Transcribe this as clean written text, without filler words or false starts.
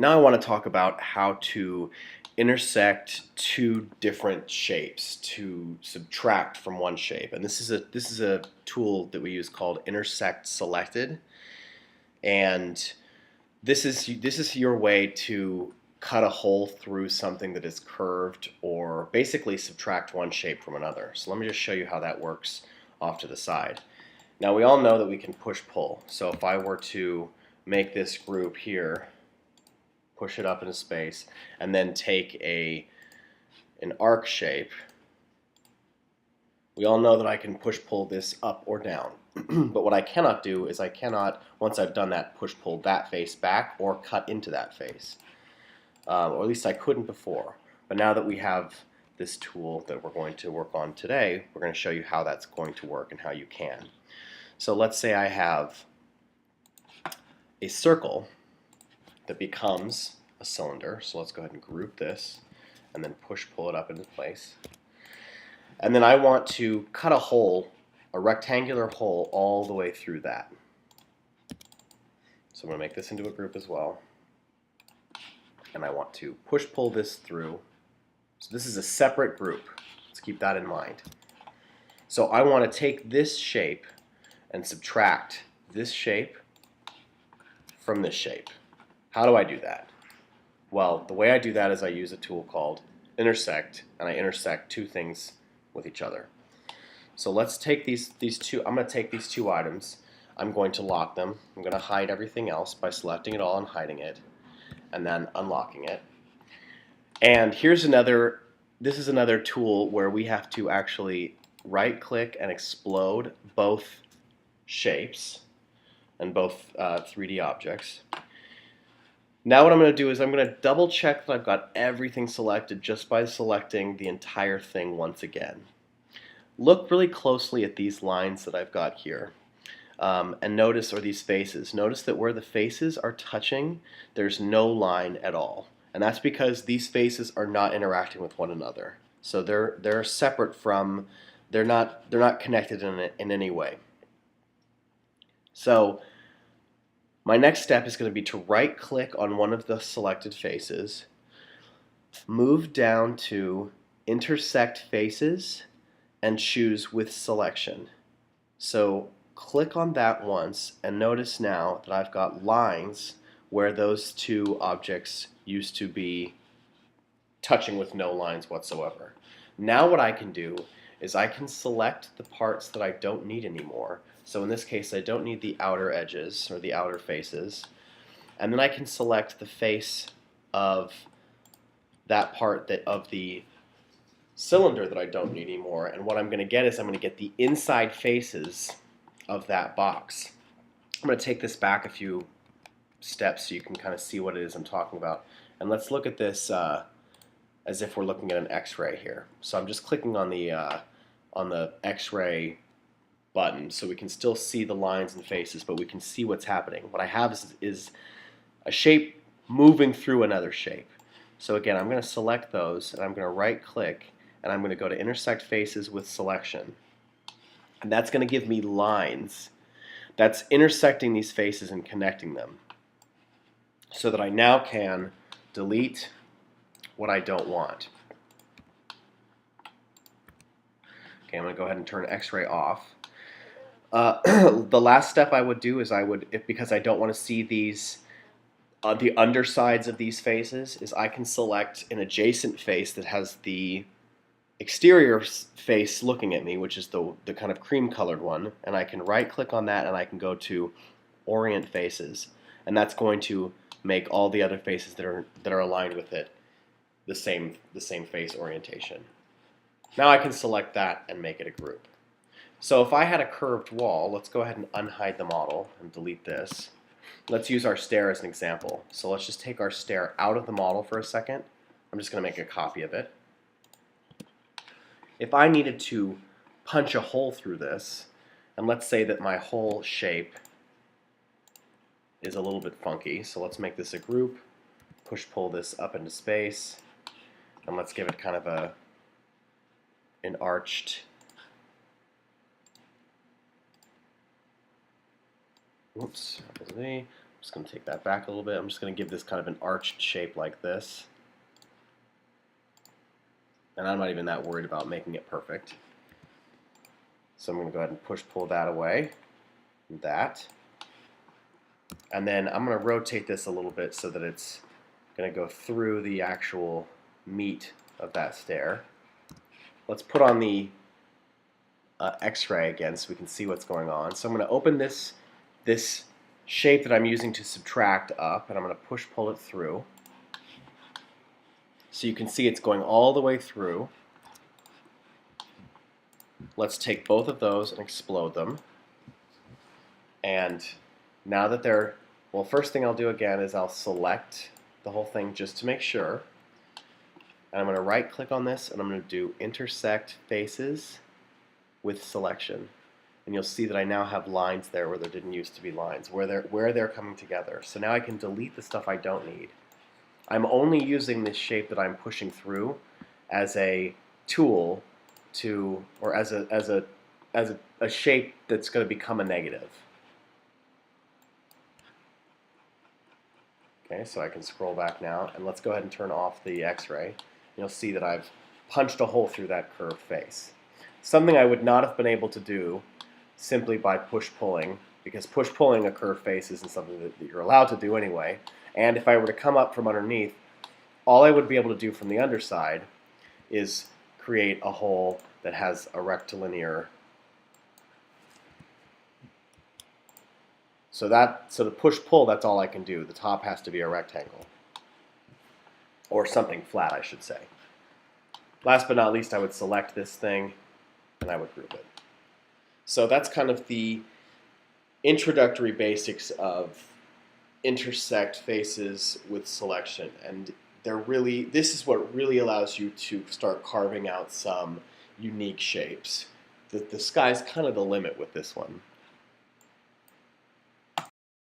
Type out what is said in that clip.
Now I want to talk about how to intersect two different shapes to subtract from one shape. And this is a tool that we use called Intersect Selected. And this is your way to cut a hole through something that is curved or basically subtract one shape from another. So let me just show you how that works off to the side. Now we all know that we can push-pull. So if I were to make this group here, push it up into space, and then take an arc shape, we all know that I can push-pull this up or down. But what I cannot do is I cannot, once I've done that, push-pull that face back or cut into that face. Or at least I couldn't before. But now that we have this tool that we're going to work on today, we're going to show you how that's going to work and how you can. So let's say I have a circle that becomes a cylinder. So let's go ahead and group this and then pull it up into place. And then I want to cut a hole, a rectangular hole, all the way through that. So I'm going to make this into a group as well. And I want to pull this through. So this is a separate group. Let's keep that in mind. So I want to take this shape and subtract this shape from this shape. How do I do that? Well, the way I do that is I use a tool called Intersect, and I intersect two things with each other. So let's take these two. I'm going to take these two items. I'm going to lock them. I'm going to hide everything else by selecting it all and hiding it, and then unlocking it. And here's another. This is another tool where we have to actually right-click and explode both shapes and both 3D objects. Now what I'm going to do is I'm going to double check that I've got everything selected just by selecting the entire thing once again. Look really closely at these lines that I've got here and notice, or these faces, notice that where the faces are touching there's no line at all, and that's because these faces are not interacting with one another. So they're separate from, they're not connected in any way. So my next step is going to be to right-click on one of the selected faces, move down to Intersect Faces, and choose with selection. So click on that once, and notice now that I've got lines where those two objects used to be touching with no lines whatsoever. Now what I can do is I can select the parts that I don't need anymore. So in this case I don't need the outer edges or the outer faces, and then I can select the face of that part of the cylinder that I don't need anymore, and what I'm going to get is I'm going to get the inside faces of that box. I'm going to take this back a few steps so you can kind of see what it is I'm talking about, and let's look at this as if we're looking at an X-ray here. So I'm just clicking on the X-ray button so we can still see the lines and faces, but we can see what's happening. What I have is a shape moving through another shape. So again, I'm going to select those, and I'm going to right-click, and I'm going to go to Intersect Faces with Selection. And that's going to give me lines that's intersecting these faces and connecting them, so that I now can delete what I don't want. Okay, I'm going to go ahead and turn X-ray off. The last step I would do is because I don't want to see these the undersides of these faces, is I can select an adjacent face that has the exterior face looking at me, which is the kind of cream colored one, and I can right click on that and I can go to Orient Faces, and that's going to make all the other faces that are aligned with it the same face orientation. Now I can select that and make it a group. So if I had a curved wall, let's go ahead and unhide the model and delete this. Let's use our stair as an example. So let's just take our stair out of the model for a second. I'm just going to make a copy of it. If I needed to punch a hole through this, and let's say that my whole shape is a little bit funky, so let's make this a group, pull this up into space, and let's give it kind of an arched, Just going to take that back a little bit. I'm just going to give this kind of an arched shape like this. And I'm not even that worried about making it perfect. So I'm going to go ahead and pull that away. That. And then I'm going to rotate this a little bit so that it's going to go through the actual meat of that stair. Let's put on the X-ray again so we can see what's going on. So I'm going to open this shape that I'm using to subtract up, and I'm going to pull it through. So you can see it's going all the way through. Let's take both of those and explode them. And now that they're, well, first thing I'll do again is I'll select the whole thing just to make sure. And I'm going to right click on this and I'm going to do Intersect Faces with Selection. And you'll see that I now have lines there where there didn't used to be lines, where they're coming together. So now I can delete the stuff I don't need. I'm only using this shape that I'm pushing through as a tool to, or as a shape that's going to become a negative. Okay, so I can scroll back now, and let's go ahead and turn off the X-ray. You'll see that I've punched a hole through that curved face. Something I would not have been able to do simply by push-pulling, because push-pulling a curved face isn't something that you're allowed to do anyway. And if I were to come up from underneath, all I would be able to do from the underside is create a hole that has a rectilinear. So the push-pull, that's all I can do. The top has to be a rectangle. Or something flat, I should say. Last but not least, I would select this thing and I would group it. So that's kind of the introductory basics of intersect faces with selection, and this is what really allows you to start carving out some unique shapes. The sky's kind of the limit with this one.